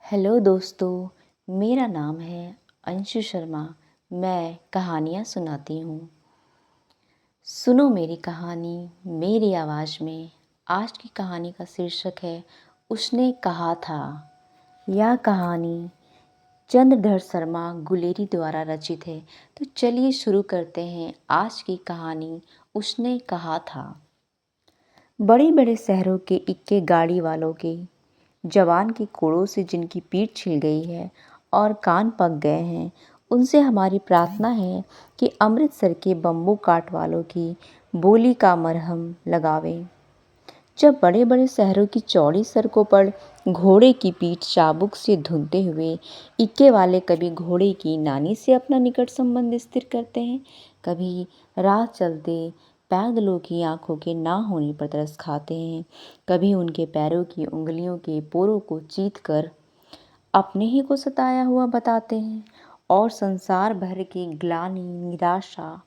Hello दोस्तों, मेरा नाम है अंशु शर्मा। मैं कहानियाँ सुनाती हूँ। सुनो मेरी कहानी मेरी आवाज़ में। आज की कहानी का शीर्षक है उसने कहा था। यह कहानी चंद्रधर शर्मा गुलेरी द्वारा रचित है। तो चलिए शुरू करते हैं आज की कहानी उसने कहा था। बड़े बड़े शहरों के इक्के गाड़ी वालों के जवान की कोड़ों से जिनकी पीठ छिल गई है और कान पक गए हैं, उनसे हमारी प्रार्थना है कि अमृतसर के बम्बू काट वालों की बोली का मरहम लगावें। जब बड़े बड़े शहरों की चौड़ी सड़कों पर घोड़े की पीठ चाबुक से धुनते हुए इक्के वाले कभी घोड़े की नानी से अपना निकट संबंध स्थिर करते हैं, कभी राह चलते पैदलों की आंखों के ना होने पर तरस खाते हैं, कभी उनके पैरों की उंगलियों के पोरों को चीत कर अपने ही को सताया हुआ बताते हैं और संसार भर की ग्लानि, निराशा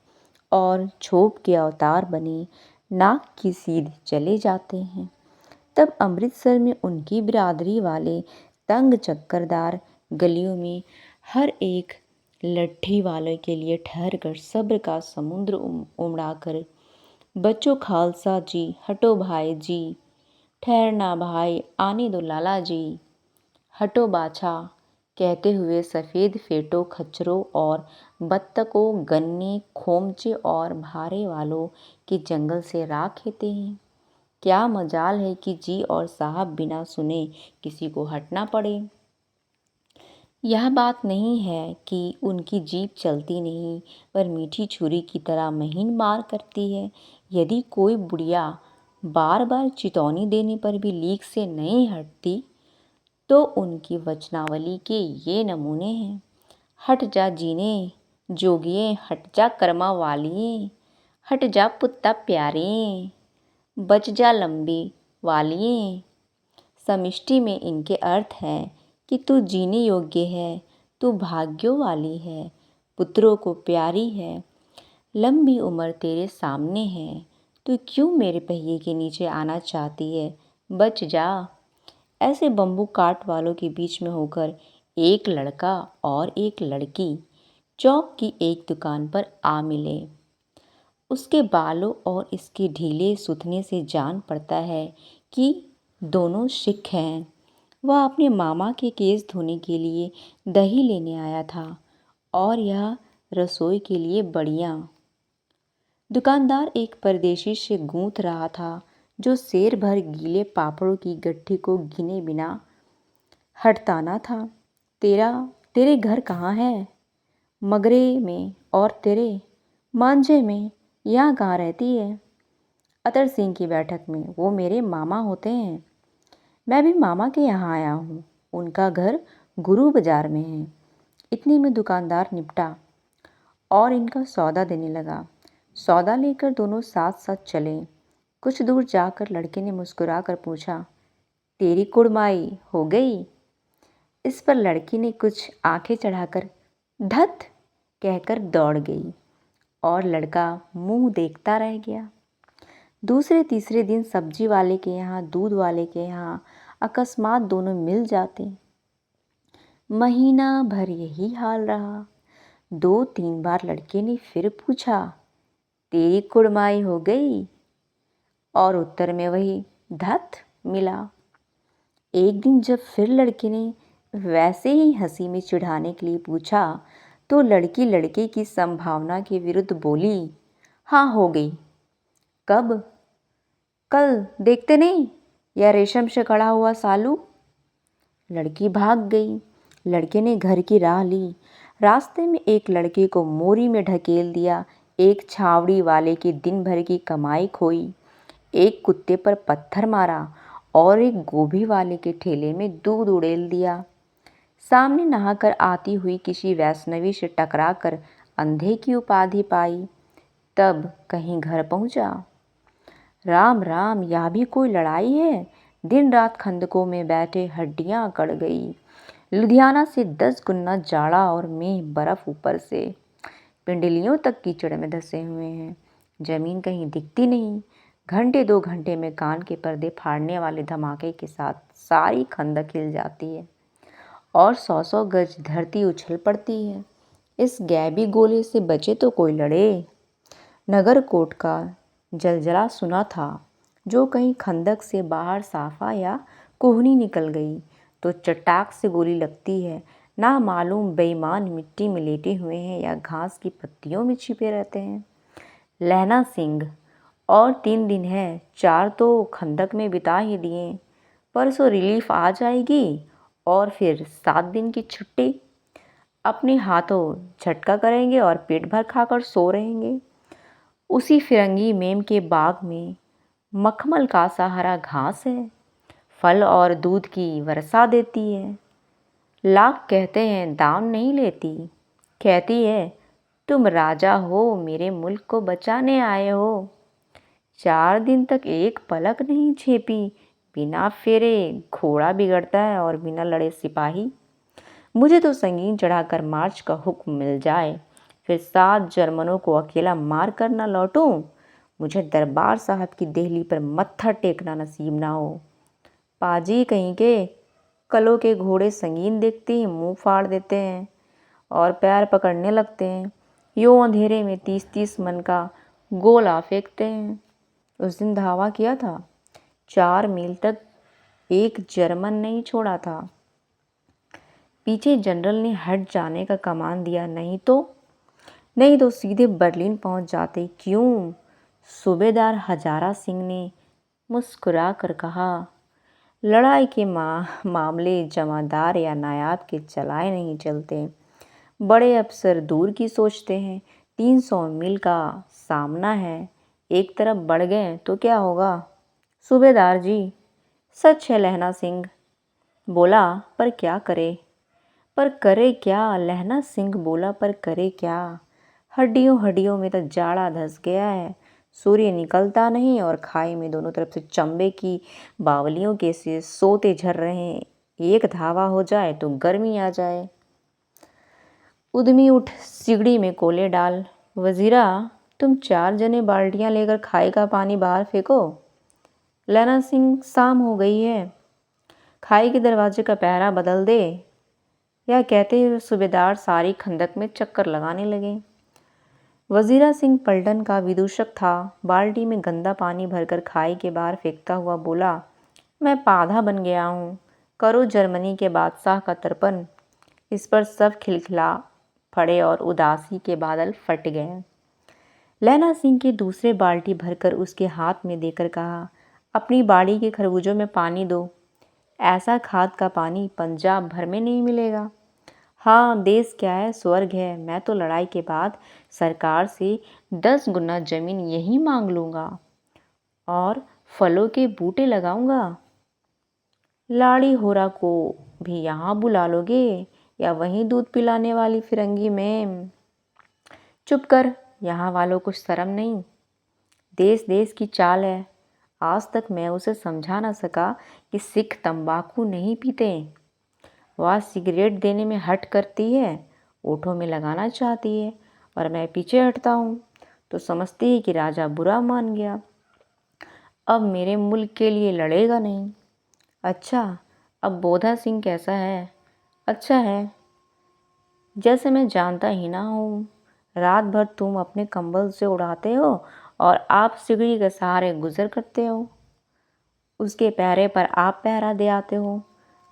और क्षोभ के अवतार बने नाक की सीध चले जाते हैं। तब अमृतसर में उनकी बिरादरी वाले तंग चक्करदार गलियों में हर एक लट्ठी वाले के लिए ठहर कर सब्र का समुद्र उमड़ा कर, बच्चों खालसा जी, हटो भाई जी, ठहरना भाई, आने दो लाला जी, हटो बाछा, कहते हुए सफ़ेद फेटों, खच्चरों और बत्तकों, गन्ने, खोमचे और भारे वालों के जंगल से राह खेते हैं। क्या मजाल है कि जी और साहब बिना सुने किसी को हटना पड़े। यह बात नहीं है कि उनकी जीभ चलती नहीं, पर मीठी छुरी की तरह महीन मार करती है। यदि कोई बुढ़िया बार बार चितौनी देने पर भी लीक से नहीं हटती, तो उनकी वचनावली के ये नमूने हैं। हट जा जीने जोगिए, हट जा कर्मा वालिए, हट जा पुत्ता प्यारे, बच जा लंबी वालिए। समष्टि में इनके अर्थ हैं कि तू जीने योग्य है, तू भाग्यों वाली है, पुत्रों को प्यारी है, लंबी उम्र तेरे सामने है, तू क्यों मेरे पहिए के नीचे आना चाहती है, बच जा। ऐसे बम्बू काट वालों के बीच में होकर एक लड़का और एक लड़की चौक की एक दुकान पर आ मिले। उसके बालों और इसके ढीले सुथने से जान पड़ता है कि दोनों सिख हैं। वह अपने मामा के केस धोने के लिए दही लेने आया था और यह रसोई के लिए बढ़िया। दुकानदार एक परदेशी से गूंथ रहा था जो शेर भर गीले पापड़ों की गट्ठी को गिने बिना हटता ना था। तेरे घर कहाँ है? मगरे में। और तेरे? मांझे में। यहाँ कहाँ रहती है? अतर सिंह की बैठक में, वो मेरे मामा होते हैं। मैं भी मामा के यहाँ आया हूँ, उनका घर गुरु बाजार में है। इतने में दुकानदार निपटा और इनका सौदा देने लगा। सौदा लेकर दोनों साथ साथ चले। कुछ दूर जाकर लड़के ने मुस्कुरा कर पूछा, तेरी कुड़माई हो गई? इस पर लड़की ने कुछ आंखें चढ़ाकर धत कहकर दौड़ गई और लड़का मुंह देखता रह गया। दूसरे तीसरे दिन सब्जी वाले के यहाँ, दूध वाले के यहाँ अकस्मात दोनों मिल जाते। महीना भर यही हाल रहा। 2-3 बार लड़के ने फिर पूछा, तेरी कुड़माई हो गई? और उत्तर में वही धत मिला। एक दिन जब फिर लड़के ने वैसे ही हंसी में चिढ़ाने के लिए पूछा, तो लड़की लड़के की संभावना के विरुद्ध बोली, हाँ हो गई। कब? कल, देखते नहीं या रेशम से कड़ा हुआ सालू? लड़की भाग गई। लड़के ने घर की राह ली। रास्ते में एक लड़के को मोरी में ढकेल दिया, एक छावड़ी वाले की दिन भर की कमाई खोई, एक कुत्ते पर पत्थर मारा और एक गोभी वाले के ठेले में दूध उड़ेल दिया। सामने नहाकर आती हुई किसी वैष्णवी से टकराकर अंधे की उपाधि पाई। तब कहीं घर पहुंचा। राम राम, यह भी कोई लड़ाई है? दिन रात खंदकों में बैठे हड्डियां अकड़ गई। लुधियाना से 10 गुना जाड़ा और मेह बर्फ ऊपर से। पिंडलियों तक कीचड़ में धंसे हुए हैं। जमीन कहीं दिखती नहीं। घंटे 2 घंटे में कान के पर्दे फाड़ने वाले धमाके के साथ सारी खंदक हिल जाती है और 100-100 गज धरती उछल पड़ती है। इस गैबी गोले से बचे तो कोई लड़े। नगर कोट का जलजला सुना था, जो कहीं खंदक से बाहर साफा या कोहनी निकल गई तो चटाक से गोली लगती है। ना मालूम बेईमान मिट्टी में लेटे हुए हैं या घास की पत्तियों में छिपे रहते हैं। लहना सिंह, और 3 दिन है, 4 तो खंदक में बिता ही दिए। परसों रिलीफ आ जाएगी और फिर 7 दिन की छुट्टी। अपने हाथों झटका करेंगे और पेट भर खाकर सो रहेंगे। उसी फिरंगी मेम के बाग में मखमल का सा हरा घास है, फल और दूध की वर्षा देती है। लाख कहते हैं दाम नहीं लेती, कहती है तुम राजा हो, मेरे मुल्क को बचाने आए हो। 4 दिन तक एक पलक नहीं झेपी। बिना फेरे घोड़ा बिगड़ता है और बिना लड़े सिपाही। मुझे तो संगीन चढ़ाकर मार्च का हुक्म मिल जाए, फिर 7 जर्मनों को अकेला मार कर न लौटूं। मुझे दरबार साहब की देहली पर मत्था टेकना नसीब ना हो। पाजी कहीं के कलों के घोड़े संगीन देखते ही मुंह फाड़ देते हैं और पैर पकड़ने लगते हैं। यूं अंधेरे में 30-30 मन का गोला फेंकते हैं। उस दिन धावा किया था, 4 मील तक एक जर्मन नहीं छोड़ा था। पीछे जनरल ने हट जाने का कमान दिया, नहीं तो सीधे बर्लिन पहुंच जाते। क्यों? सूबेदार हजारा सिंह ने मुस्कुरा कर कहा, लड़ाई के मामले जमादार या नायाब के चलाए नहीं चलते। बड़े अफसर दूर की सोचते हैं। 300 मील का सामना है, एक तरफ बढ़ गए तो क्या होगा? सूबेदार जी, सच है। लहना सिंह बोला, पर क्या करे? पर करे क्या? लहना सिंह बोला, पर करे क्या? हड्डियों हड्डियों में तो जाड़ा धस गया है। सूर्य निकलता नहीं और खाई में दोनों तरफ से चंबे की बावलियों के से सोते झर रहे हैं। एक धावा हो जाए तो गर्मी आ जाए। उद्यमी उठ, सिगड़ी में कोले डाल। वजीरा, तुम 4 जने बाल्टियां लेकर खाई का पानी बाहर फेंको। लहना सिंह, शाम हो गई है, खाई के दरवाजे का पहरा बदल दे। यह कहते हुए सूबेदार सारी खंदक में चक्कर लगाने लगे। वजीरा सिंह पलटन का विदूषक था। बाल्टी में गंदा पानी भरकर खाई के बाहर फेंकता हुआ बोला, मैं पाधा बन गया हूँ। करो जर्मनी के बादशाह का तर्पण। इस पर सब खिलखिला पड़े और उदासी के बादल फट गए। लहना सिंह के दूसरे बाल्टी भरकर उसके हाथ में देकर कहा, अपनी बाड़ी के खरबूजों में पानी दो। ऐसा खाद का पानी पंजाब भर में नहीं मिलेगा। हाँ, देश क्या है, स्वर्ग है। मैं तो लड़ाई के बाद सरकार से 10 गुना जमीन यहीं मांग लूँगा और फलों के बूटे लगाऊंगा। लाड़ी होरा को भी यहाँ बुला लोगे या वहीं दूध पिलाने वाली फिरंगी में? चुप कर, यहाँ वालों को शर्म नहीं। देश देश की चाल है। आज तक मैं उसे समझा ना सका कि सिख तंबाकू नहीं पीते। वह सिगरेट देने में हट करती है, ओठों में लगाना चाहती है और मैं पीछे हटता हूँ तो समझती है कि राजा बुरा मान गया, अब मेरे मुल्क के लिए लड़ेगा नहीं। अच्छा, अब बोधा सिंह कैसा है? अच्छा है, जैसे मैं जानता ही ना हूँ। रात भर तुम अपने कंबल से उड़ाते हो और आप सिगड़ी के सहारे गुजर करते हो। उसके पहरे पर आप पहरा दे आते हो।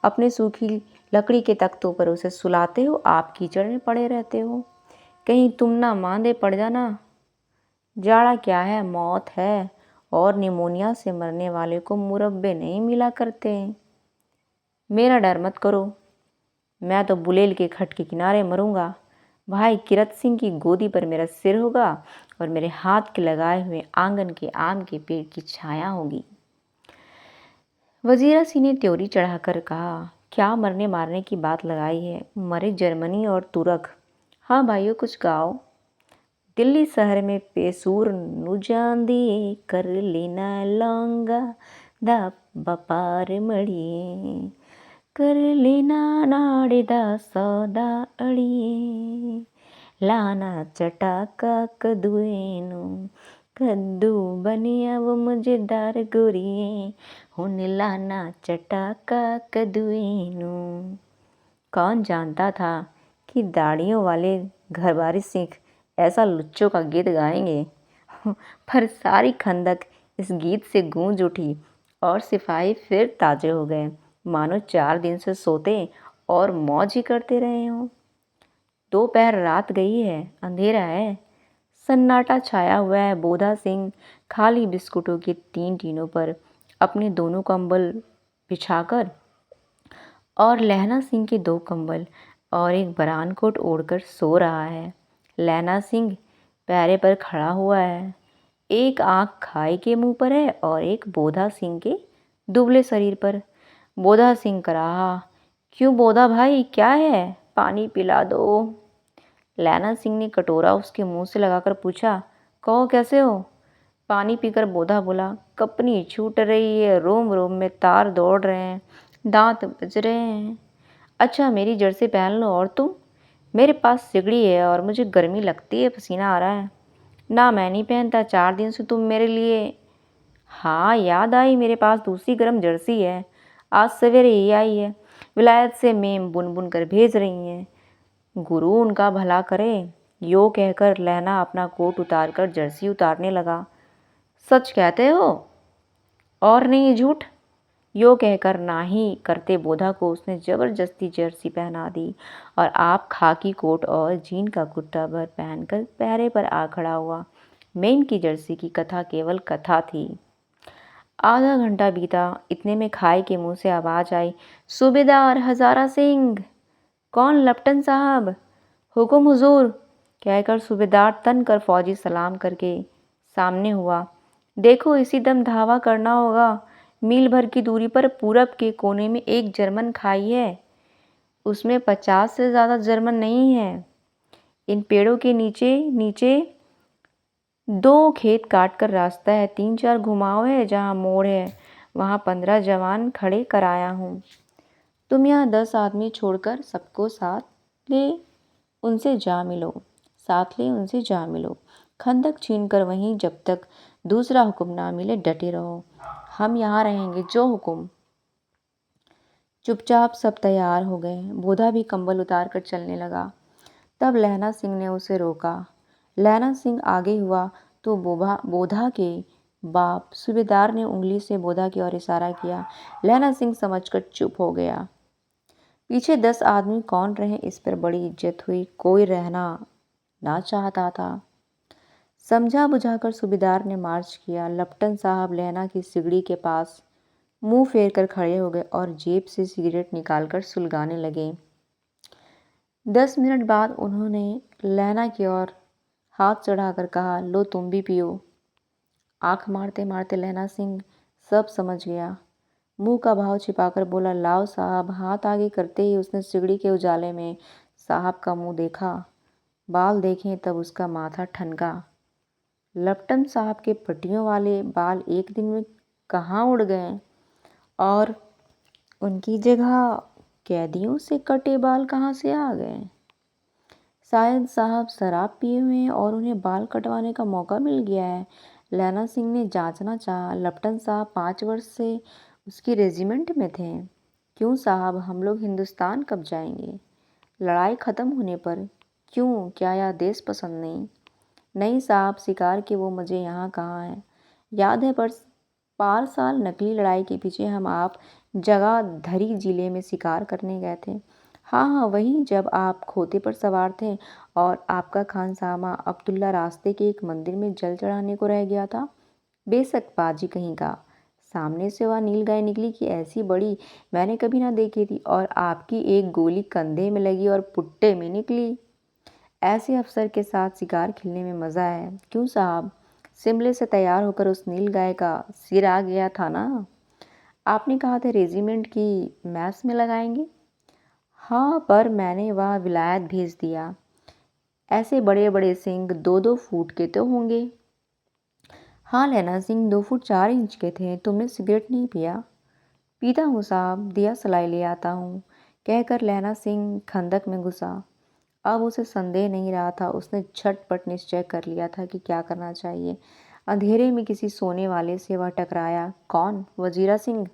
अपने सूखी लकड़ी के तख्तों पर उसे सुलाते हो, आप कीचड़ में पड़े रहते हो। कहीं तुम ना मांदे पड़ जाना। जाड़ा क्या है, मौत है, और निमोनिया से मरने वाले को मुरब्बे नहीं मिला करते। मेरा डर मत करो, मैं तो बुलेल के खट के किनारे मरूंगा। भाई किरत सिंह की गोदी पर मेरा सिर होगा और मेरे हाथ के लगाए हुए आंगन के आम के पेड़ की छाया होगी। वजीरा सिंह ने त्योरी चढ़ाकर कहा, क्या मरने मारने की बात लगाई है? मरे जर्मनी और तुर्क। हाँ भाइयों, कुछ गाओ। दिल्ली शहर में पेसूर नुजांदी कर लेना लौंगा दा बपार मड़िए, कर लेना नाड़े दा सौदा अड़िए, लाना चटाका कदुएनु कद्दू बनिया वो मजेदार गोरिए, हुन लाना चटाका कदुएनु। कौन जानता था कि दाढ़ियों वाले घरबारी सिख ऐसा लुच्चों का गीत गाएंगे। पर सारी खंदक इस गीत से गूंज उठी और सिपाही फिर ताजे हो गए, मानो 4 दिन से सोते और मौज ही करते रहे हों। दोपहर रात गई है, अंधेरा है, सन्नाटा छाया हुआ है। बोधा सिंह खाली बिस्कुटों की 3 टीनों पर अपने दोनों कंबल बिछाकर और लहना सिंह के 2 कंबल और एक बरान कोट ओढ़कर सो रहा है। लहना सिंह पैरे पर खड़ा हुआ है, एक आंख खाई के मुंह पर है और एक बोधा सिंह के दुबले शरीर पर। बोधा सिंह कराहा, क्यों बोधा भाई, क्या है, पानी पिला दो। लैना सिंह ने कटोरा उसके मुंह से लगाकर पूछा, कहो कैसे हो। पानी पीकर बोधा बोला, कपनी छूट रही है, रोम रोम में तार दौड़ रहे हैं, दांत बज रहे हैं। अच्छा मेरी जर्सी पहन लो। और तुम? मेरे पास सिगड़ी है और मुझे गर्मी लगती है, पसीना आ रहा है। ना मैं नहीं पहनता, 4 दिन से तुम मेरे लिए। हाँ याद आई, मेरे पास दूसरी गर्म जर्सी है, आज सवेरे ही आई है, विलायत से मेम बुन बुन कर भेज रही हैं। गुरु उनका भला करे। यो कहकर लहना अपना कोट उतारकर जर्सी उतारने लगा। सच कहते हो और नहीं झूठ? यो कहकर ना ही करते बोधा को उसने जबरदस्ती जर्सी पहना दी और आप खाकी कोट और जीन का कुर्ता भर पहनकर पहरे पर आ खड़ा हुआ। मेम की जर्सी की कथा केवल कथा थी। आधा घंटा बीता, इतने में खाई के मुंह से आवाज आई, सूबेदार हजारा सिंह। कौन? लेफ्टिनेंट साहब। हुकुम हुजूर, कहकर सूबेदार तन कर फौजी सलाम करके सामने हुआ। देखो इसी दम धावा करना होगा। मील भर की दूरी पर पूरब के कोने में एक जर्मन खाई है, उसमें 50 से ज़्यादा जर्मन नहीं है। इन पेड़ों के नीचे नीचे 2 खेत काट कर रास्ता है, 3-4 घुमाव है, जहाँ मोड़ है वहाँ 15 जवान खड़े कराया हूँ। तुम यहाँ 10 आदमी छोड़कर सबको साथ ले उनसे जा मिलो, उनसे जा मिलो। खंदक छीनकर वहीं जब तक दूसरा हुक्म ना मिले डटे रहो। हम यहाँ रहेंगे, जो हुक्म। चुपचाप सब तैयार हो गए। बोधा भी कंबल उतार कर चलने लगा। तब लहना सिंह ने उसे रोका। लहना सिंह आगे हुआ तो बोधा के बाप सूबेदार ने उंगली से बोधा की ओर इशारा किया। लहना सिंह समझकर चुप हो गया। पीछे 10 आदमी कौन रहे इस पर बड़ी इज्जत हुई, कोई रहना ना चाहता था। समझा बुझाकर सूबेदार ने मार्च किया। लेफ्टिनेंट साहब लहना की सिगड़ी के पास मुंह फेर कर खड़े हो गए और जेब से सिगरेट निकालकर सुलगाने लगे। 10 मिनट बाद उन्होंने लहना की ओर हाथ चढ़ाकर कहा, लो तुम भी पियो। आंख मारते मारते लहना सिंह सब समझ गया। मुंह का भाव छिपाकर बोला, लाओ साहब। हाथ आगे करते ही उसने सिगड़ी के उजाले में साहब का मुंह देखा। बाल देखें तब उसका माथा ठनका। लेफ्टिनेंट साहब के पट्टियों वाले बाल एक दिन में कहाँ उड़ गए और उनकी जगह कैदियों से कटे बाल कहाँ से आ गए? शायद साहब शराब पिए हुए हैं और उन्हें बाल कटवाने का मौका मिल गया है। लैना सिंह ने जांचना चाहा। लेफ्टिनेंट साहब 5 वर्ष से उसकी रेजिमेंट में थे। क्यों साहब, हम लोग हिंदुस्तान कब जाएंगे? लड़ाई ख़त्म होने पर। क्यों, क्या यह देश पसंद नहीं? नहीं साहब, शिकार के वो मज़े यहाँ कहाँ हैं। याद है पर पार साल नकली लड़ाई के पीछे हम आप जगह धरी जिले में शिकार करने गए थे। हाँ हाँ वही, जब आप खोते पर सवार थे और आपका खानसामा अब्दुल्ला रास्ते के एक मंदिर में जल चढ़ाने को रह गया था। बेशक बाजी कहीं का। सामने से वह नील गाय निकली कि ऐसी बड़ी मैंने कभी ना देखी थी, और आपकी एक गोली कंधे में लगी और पुट्टे में निकली। ऐसे अफसर के साथ शिकार खेलने में मज़ा है। क्यों साहब, शिमले से तैयार होकर उस नील गाय का सिर आ गया था ना। आपने कहा था रेजिमेंट की मैस में लगाएंगे। हाँ, पर मैंने वह विलायत भेज दिया। ऐसे बड़े बड़े सिंह 2-2 फुट के तो होंगे। हाँ लैना सिंह 2 फुट 4 इंच के थे। तुमने सिगरेट नहीं पिया? पीता हूँ साहब, दिया सलाई ले आता हूँ, कहकर लैना सिंह खंदक में घुसा। अब उसे संदेह नहीं रहा था। उसने झटपट निश्चय कर लिया था कि क्या करना चाहिए। अंधेरे में किसी सोने वाले से वह टकराया। कौन? वजीरा सिंह।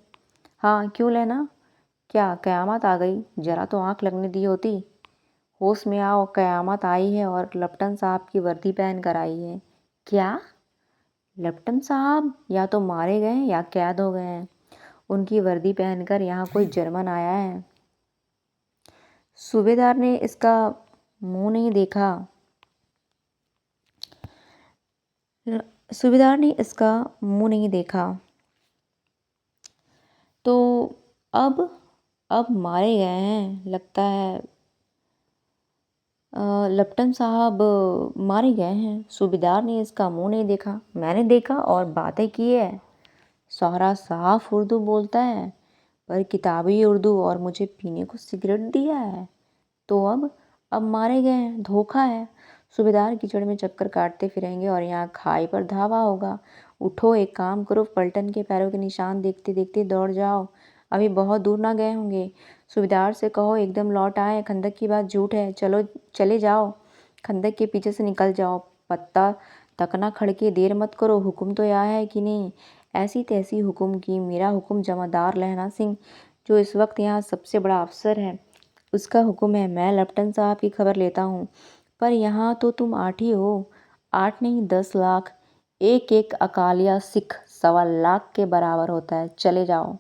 हाँ, क्यों लेना? क्या क़यामत आ गई? ज़रा तो आँख लगने दी होती। होश में आओ, क़यामत आई है और लपटन साहब की वर्दी पहन कर आई है। क्या? लपटन साहब या तो मारे गए हैं या कैद हो गए हैं। उनकी वर्दी पहनकर यहाँ कोई जर्मन आया है। सूबेदार ने इसका मुंह नहीं देखा। सूबेदार ने इसका मुंह नहीं देखा तो अब मारे गए हैं लगता है। लप्टन साहब मारे गए हैं। सूबेदार ने इसका मुंह नहीं देखा। मैंने देखा और बातें की है। सौहरा साफ उर्दू बोलता है, पर किताबी उर्दू, और मुझे पीने को सिगरेट दिया है। तो अब मारे गए हैं। धोखा है। सूबेदार कीचड़ में चक्कर काटते फिरेंगे और यहाँ खाई पर धावा होगा। उठो, एक काम करो, पलटन के पैरों के निशान देखते देखते दौड़ जाओ। अभी बहुत दूर ना गए होंगे। सूबेदार से कहो एकदम लौट आए। खंदक की बात झूठ है। चलो चले जाओ, खंदक के पीछे से निकल जाओ। पत्ता तक ना खड़के, देर मत करो। हुक्म तो यह है कि नहीं? ऐसी तैसी हुक्म की। मेरा हुक्म जमादार लहना सिंह, जो इस वक्त यहाँ सबसे बड़ा अफसर है, उसका हुक्म है। मैं लप्टन साहब की खबर लेता हूँ। पर यहाँ तो तुम 8 ही हो। 8 नहीं, 10 लाख। एक एक अकालिया सिख 1.25 लाख के बराबर होता है। चले जाओ।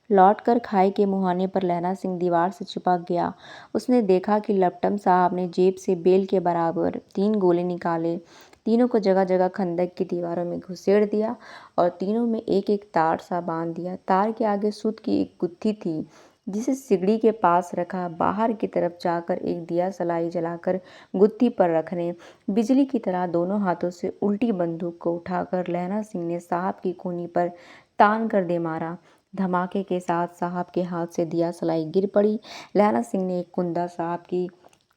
लौटकर खाई के मुहाने पर लहना सिंह दीवार से चिपक गया। उसने देखा कि लपटम साहब ने जेब से बेल के बराबर 3 गोले निकाले। तीनों को जगह जगह खंदक की दीवारों में घुसेड़ दिया और तीनों में एक एक तार सा बांध दिया। तार के आगे सूत की एक गुत्थी थी, जिसे सिगड़ी के पास रखा। बाहर की तरफ जाकर एक दिया सलाई जलाकर गुत्थी पर रखने, बिजली की तरह दोनों हाथों से उल्टी बंदूक को उठाकर लहना सिंह ने साहब की कूनी पर तान कर दे मारा। धमाके के साथ साहब के हाथ से दिया सलाई गिर पड़ी। लहना सिंह ने एक कुंदा साहब की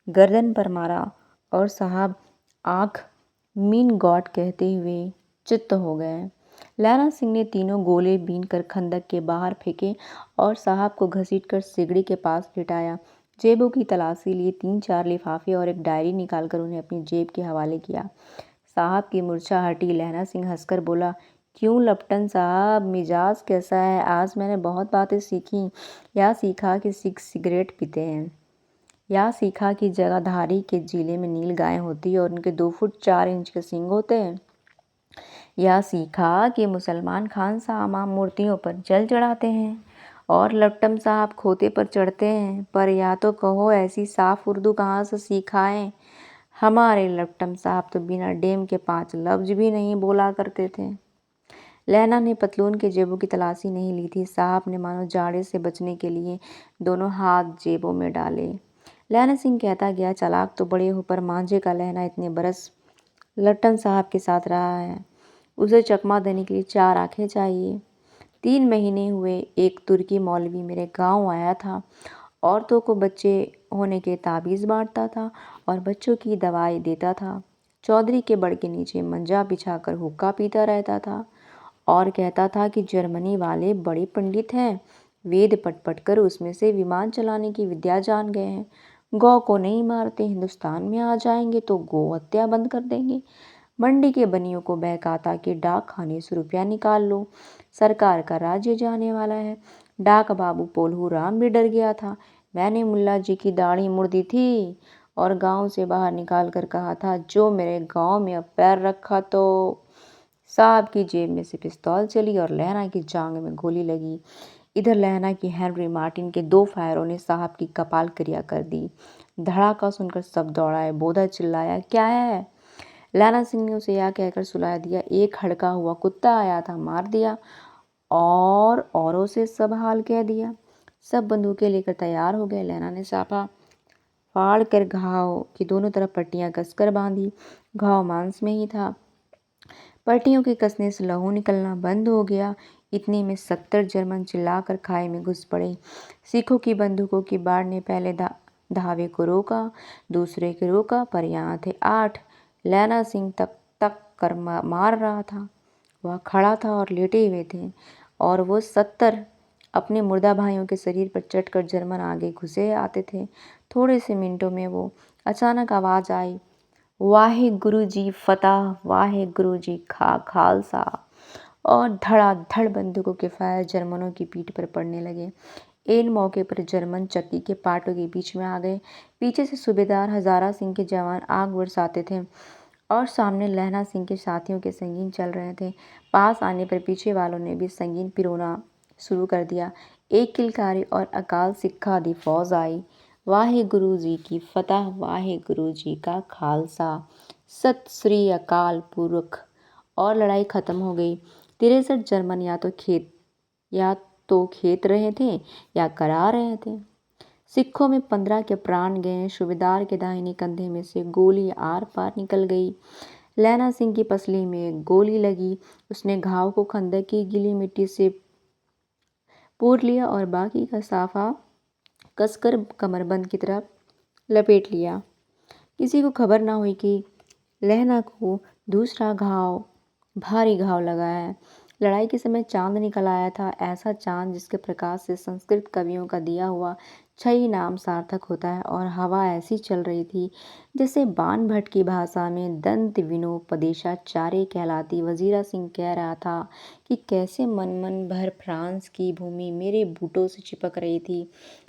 गर्दन पर मारा और साहब आँख मीन गॉड कहते हुए चित्त हो गए। लहना सिंह ने तीनों गोले बीन कर खंदक के बाहर फेंके और साहब को घसीटकर सिगड़ी के पास लिटाया। जेबों की तलाशी लिए 3-4 लिफाफे और एक डायरी निकालकर उन्हें अपनी जेब के हवाले किया। साहब की मूर्छा हटी। लहना सिंह हंसकर बोला, क्यों लपटन साहब, मिजाज कैसा है? आज मैंने बहुत बातें सीखी। या सीखा कि सिख सिगरेट पीते हैं, या सीखा कि जगाधारी के जिले में नील गायें होती और उनके 2 फुट 4 इंच के सींग होते हैं, या सीखा कि मुसलमान खान साहब मूर्तियों पर जल चढ़ाते हैं और लपटम साहब खोते पर चढ़ते हैं। पर या तो कहो, ऐसी साफ उर्दू कहाँ से सीखाएं? हमारे लपटम साहब तो बिना डेम के 5 लफ्ज भी नहीं बोला करते थे। लहना ने पतलून के जेबों की तलाशी नहीं ली थी। साहब ने मानो जाड़े से बचने के लिए दोनों हाथ जेबों में डाले। लहना सिंह कहता गया, चालाक तो बड़े हो, पर मांझे का लहना इतने बरस लट्टन साहब के साथ रहा है। उसे चकमा देने के लिए 4 आंखें चाहिए। 3 महीने हुए, एक तुर्की मौलवी मेरे गांव आया था। औरतों को बच्चे होने के ताबीज़ बांटता था और बच्चों की दवाई देता था। चौधरी के बड़ के नीचे मंजा बिछाकर हुक्का पीता रहता था और कहता था कि जर्मनी वाले बड़े पंडित हैं, वेद पढ़ पढ़ कर उसमें से विमान चलाने की विद्या जान गए हैं। गौ को नहीं मारते, हिंदुस्तान में आ जाएंगे तो गौ हत्या बंद कर देंगे। मंडी के बनियों को बहकाता कि डाक खाने से रुपया निकाल लो, सरकार का राज्य जाने वाला है। डाक बाबू पोल्हू राम भी डर गया था। मैंने मुल्ला जी की दाढ़ी मुड़ दी थी और गांव से बाहर निकाल कर कहा था, जो मेरे गांव में अब पैर रखा तो। साहब की जेब में से पिस्तौल चली और लहना की जांग में गोली लगी। इधर लहना की हेनरी मार्टिन के 2 फायरों ने साहब की कपाल क्रिया कर दी। धड़ाका सुनकर सब दौड़ाए। बोधा चिल्लाया, क्या है? लहना सिंह ने उसे यह कहकर सुला दिया, एक हड़का हुआ कुत्ता आया था, मार दिया और औरों से सब हाल कह दिया। सब बंदूकें लेकर तैयार हो गए। लहना ने साफा फाड़ कर घाव की दोनों तरफ पट्टियां कसकर बांधी। घाव मांस में ही था। पट्टियों के कसने से लहू निकलना बंद हो गया। इतने में 70 जर्मन चिल्लाकर खाई में घुस पड़े। सिखों की बंदूकों की बाढ़ ने पहले धावे को रोका, दूसरे को रोका, पर यहाँ थे 8। लहना सिंह तक तक कर मार रहा था। वह खड़ा था और लेटे हुए थे और वो 70 अपने मुर्दा भाइयों के शरीर पर चढ़कर जर्मन आगे घुसे आते थे। थोड़े से मिनटों में वो अचानक आवाज़ आई, वाहे गुरु जी फतह, वाहे गुरु जी खालसा। और धड़ाधड़ बंदूकों के फायर जर्मनों की पीठ पर पड़ने लगे। ऐन मौके पर जर्मन चक्की के पाटों के बीच में आ गए। पीछे से सूबेदार हजारा सिंह के जवान आग बरसाते थे और सामने लहना सिंह के साथियों के संगीन चल रहे थे। पास आने पर पीछे वालों ने भी संगीन पिरोना शुरू कर दिया। एक किलकारी और अकाल सिक्खा दी फौज आई। वाहे गुरु जी की फतह, वाहे गुरु जी का खालसा, सत श्री अकाल पुरख। और लड़ाई खत्म हो गई। 63 जर्मन या तो खेत रहे थे या करा रहे थे। सिखों में 15 के प्राण गए। सूबेदार के दाहिने कंधे में से गोली आर पार निकल गई। लैना सिंह की पसली में गोली लगी। उसने घाव को खंदक की गीली मिट्टी से पूर लिया और बाकी का साफा कसकर कमरबंद की तरफ लपेट लिया। किसी को खबर ना हुई कि लहना को दूसरा भारी घाव लगा है। लड़ाई के समय चांद निकल आया था, ऐसा चांद जिसके प्रकाश से संस्कृत कवियों का दिया हुआ छई नाम सार्थक होता है। और हवा ऐसी चल रही थी जैसे बाण भट्ट की भाषा में दंत विनोपदेशाचार्य कहलाती। वजीरा सिंह कह रहा था कि कैसे मन भर फ्रांस की भूमि मेरे बूटों से चिपक रही थी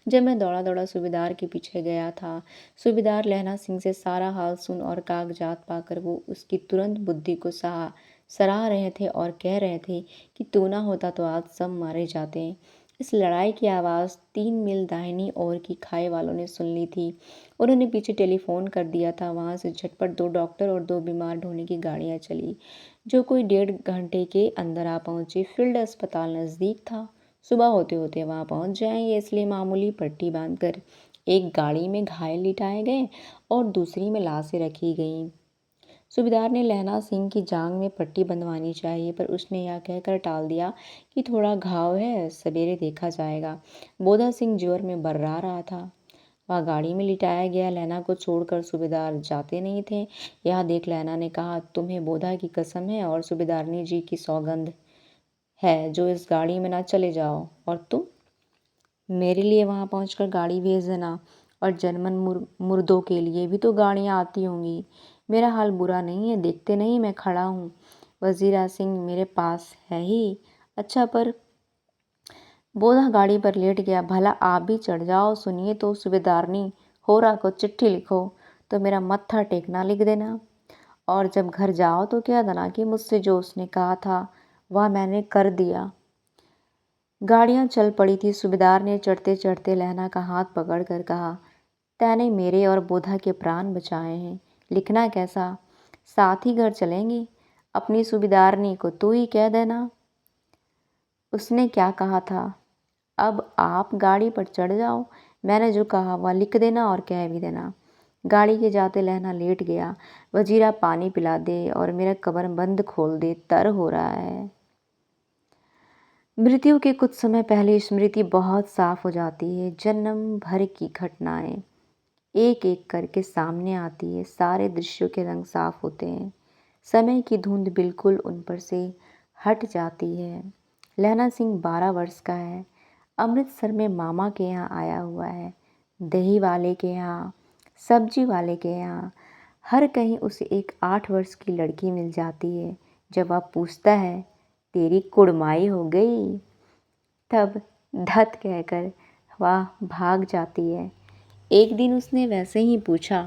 जब मैं दौड़ा दौड़ा सूबेदार के पीछे गया था। सूबेदार लहना सिंह से सारा हाल सुन और कागजात पाकर वो उसकी तुरंत बुद्धि को सराह रहे थे और कह रहे थे कि तू ना होता तो आज सब मारे जाते। इस लड़ाई की आवाज़ 3 मील दाहिनी ओर की खाई वालों ने सुन ली थी। उन्होंने पीछे टेलीफोन कर दिया था। वहाँ से झटपट 2 डॉक्टर और 2 बीमार ढोने की गाड़ियाँ चली, जो कोई 1.5 घंटे के अंदर आ पहुँची। फील्ड अस्पताल नज़दीक था। सुबह होते होते वहाँ पहुँच जाएंगे, इसलिए मामूली पट्टी बांधकर एक गाड़ी में घायल लिटाए गए और दूसरी में लाशें रखी गईं। सूबेदार ने लहना सिंह की जांघ में पट्टी बंधवानी चाहिए, पर उसने यह कहकर टाल दिया कि थोड़ा घाव है, सवेरे देखा जाएगा। बोधा सिंह जोर में बर्रा रहा था। वह गाड़ी में लिटाया गया। लहना को छोड़कर सूबेदार जाते नहीं थे। यह देख लहना ने कहा, तुम्हें बोधा की कसम है और सूबेदारनी जी की सौगंध है जो इस गाड़ी में ना चले जाओ। और तुम मेरे लिए वहां पहुंचकर गाड़ी भेज देना, और जर्मन मुर्दों के लिए भी तो गाड़ियां आती होंगी। मेरा हाल बुरा नहीं है, देखते नहीं मैं खड़ा हूँ। वजीरा सिंह मेरे पास है ही। अच्छा, पर बोधा गाड़ी पर लेट गया। भला आप भी चढ़ जाओ। सुनिए तो सूबेदारनी होरा को चिट्ठी लिखो तो मेरा मत्था टेकना लिख देना, और जब घर जाओ तो कह देना कि मुझसे जो उसने कहा था वह मैंने कर दिया। गाड़ियां चल पड़ी थी। सूबेदार ने चढ़ते चढ़ते लहना का हाथ पकड़कर कहा, तैने मेरे और बोधा के प्राण बचाए हैं, लिखना कैसा? साथ ही घर चलेंगे। अपनी सूबेदारनी को तू ही कह देना। उसने क्या कहा था? अब आप गाड़ी पर चढ़ जाओ। मैंने जो कहा वह लिख देना और कह भी देना। गाड़ी के जाते लहना लेट गया। वजीरा पानी पिला दे और मेरा कमरबंद खोल दे, तर हो रहा है। मृत्यु के कुछ समय पहले स्मृति बहुत साफ हो जाती है। जन्म भर की घटनाएं एक एक करके सामने आती है। सारे दृश्यों के रंग साफ होते हैं। समय की धुंध बिल्कुल उन पर से हट जाती है। लहना सिंह 12 वर्ष का है। अमृतसर में मामा के यहाँ आया हुआ है। दही वाले के यहाँ, सब्जी वाले के यहाँ, हर कहीं उसे एक 8 वर्ष की लड़की मिल जाती है। जब वह पूछता है, तेरी कुड़माई हो गई, तब धत कहकर वह भाग जाती है। एक दिन उसने वैसे ही पूछा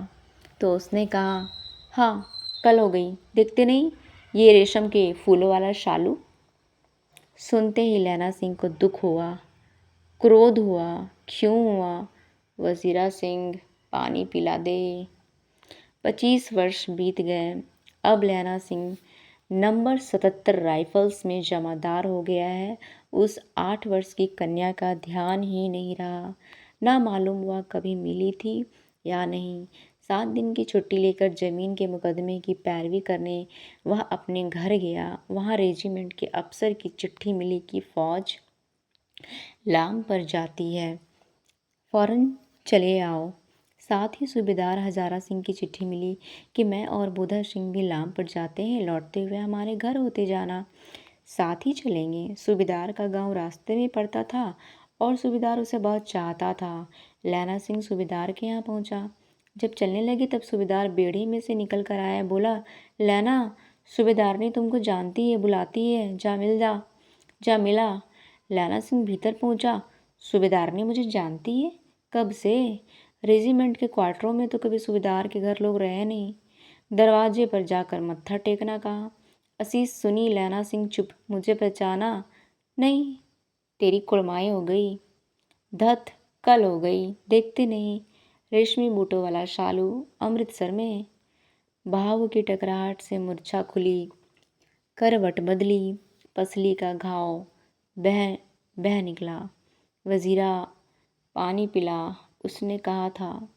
तो उसने कहा, हाँ कल हो गई, देखते नहीं ये रेशम के फूलों वाला शालू। सुनते ही लैना सिंह को दुख हुआ, क्रोध हुआ। क्यों हुआ? वजीरा सिंह पानी पिला दे। 25 वर्ष बीत गए। अब लैना सिंह नंबर 77 राइफल्स में जमादार हो गया है। उस 8 वर्ष की कन्या का ध्यान ही नहीं रहा। ना मालूम वह कभी मिली थी या नहीं। 7 दिन की छुट्टी लेकर जमीन के मुकदमे की पैरवी करने वह अपने घर गया। वहाँ रेजिमेंट के अफसर की चिट्ठी मिली कि फौज लांग पर जाती है, फौरन चले आओ। साथ ही सूबेदार हजारा सिंह की चिट्ठी मिली कि मैं और बोधा सिंह भी लाम पर जाते हैं, लौटते हुए हमारे घर होते जाना, साथ ही चलेंगे। सूबेदार का गांव रास्ते में पड़ता था और सूबेदार उसे बहुत चाहता था। लैना सिंह सूबेदार के यहाँ पहुंचा। जब चलने लगे तब सूबेदार बेड़े में से निकल कर आया। बोला, लैना, सूबेदारनी तुमको जानती है, बुलाती है, जा मिला। लैना सिंह भीतर पहुंचा। सूबेदार ने मुझे जानती है? कब से? रेजिमेंट के क्वार्टरों में तो कभी सूबेदार के घर लोग रहे नहीं। दरवाजे पर जाकर मत्था टेकना कहा। असीस सुनी। लैना सिंह चुप। मुझे पहचाना नहीं? तेरी कुड़माई हो गई। धत, कल हो गई, देखते नहीं। रेशमी बूटों वाला शालू अमृतसर में। भाव की टकराहट से मूर्छा खुली, करवट बदली, पसली का घाव बह बह निकला। वजीरा, पानी पिला, उसने कहा था।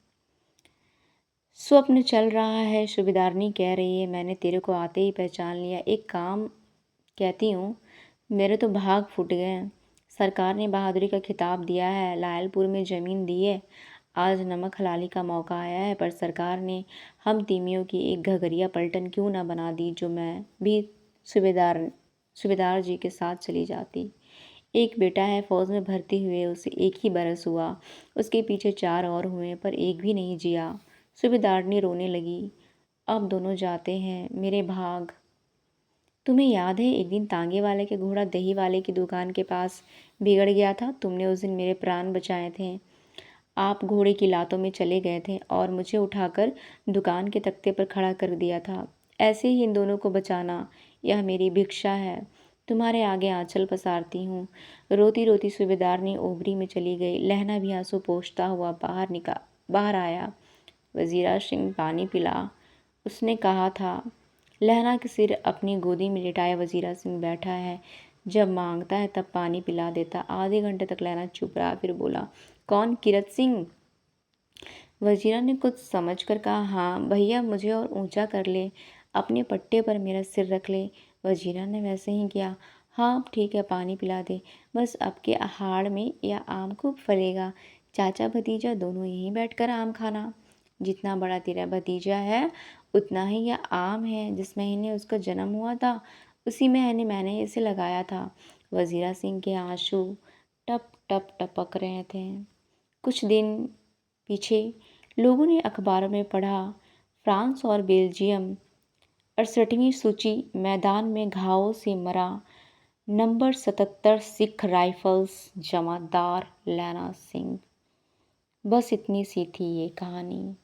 स्वप्न चल रहा है, सूबेदारनी कह रही है। मैंने तेरे को आते ही पहचान लिया। एक काम कहती हूँ, मेरे तो भाग फूट गए। सरकार ने बहादुरी का खिताब दिया है, लायलपुर में ज़मीन दी है। आज नमक हलाली का मौका आया है, पर सरकार ने हम तीमियों की एक घगरिया पलटन क्यों ना बना दी, जो मैं भी सूबेदार जी के साथ चली जाती। एक बेटा है, फौज में भर्ती हुए उसे 1 ही बरस हुआ। उसके पीछे 4 और हुए, पर एक भी नहीं जिया। सूबेदारनी रोने लगी। अब दोनों जाते हैं, मेरे भाग। तुम्हें याद है एक दिन तांगे वाले के घोड़ा दही वाले की दुकान के पास बिगड़ गया था? तुमने उस दिन मेरे प्राण बचाए थे। आप घोड़े की लातों में चले गए थे और मुझे उठाकर दुकान के तख्ते पर खड़ा कर दिया था। ऐसे ही इन दोनों को बचाना, यह मेरी भिक्षा है। तुम्हारे आगे आंचल पसारती हूँ। रोती रोती सूबेदारनी ओबरी में चली गई। लहना भी आंसू पोंछता हुआ बाहर आया। वजीरा सिंह, पानी पिला, उसने कहा था। लहना के सिर अपनी गोदी में लिटाए वजीरा सिंह बैठा है। जब मांगता है तब पानी पिला देता। आधे घंटे तक लहना चुप रहा, फिर बोला, कौन? किरत सिंह? वजीरा ने कुछ समझ कर कहा, हाँ भैया, मुझे और ऊंचा कर ले, अपने पट्टे पर मेरा सिर रख ले। वजीरा ने वैसे ही किया। हाँ ठीक है, पानी पिला दे। बस अब के हाड़ में यह आम खूब फलेगा। चाचा भतीजा दोनों यहीं बैठकर आम खाना। जितना बड़ा तेरा भतीजा है उतना ही यह आम है। जिस महीने उसका जन्म हुआ था उसी महीने मैंने इसे लगाया था। वजीरा सिंह के आंसू टप टप टपक रहे थे। कुछ दिन पीछे लोगों ने अखबारों में पढ़ा, फ्रांस और बेल्जियम 68वीं सूची, मैदान में घावों से मरा। नंबर 77 सिख राइफल्स, जमादार लैना सिंह। बस इतनी सी थी ये कहानी।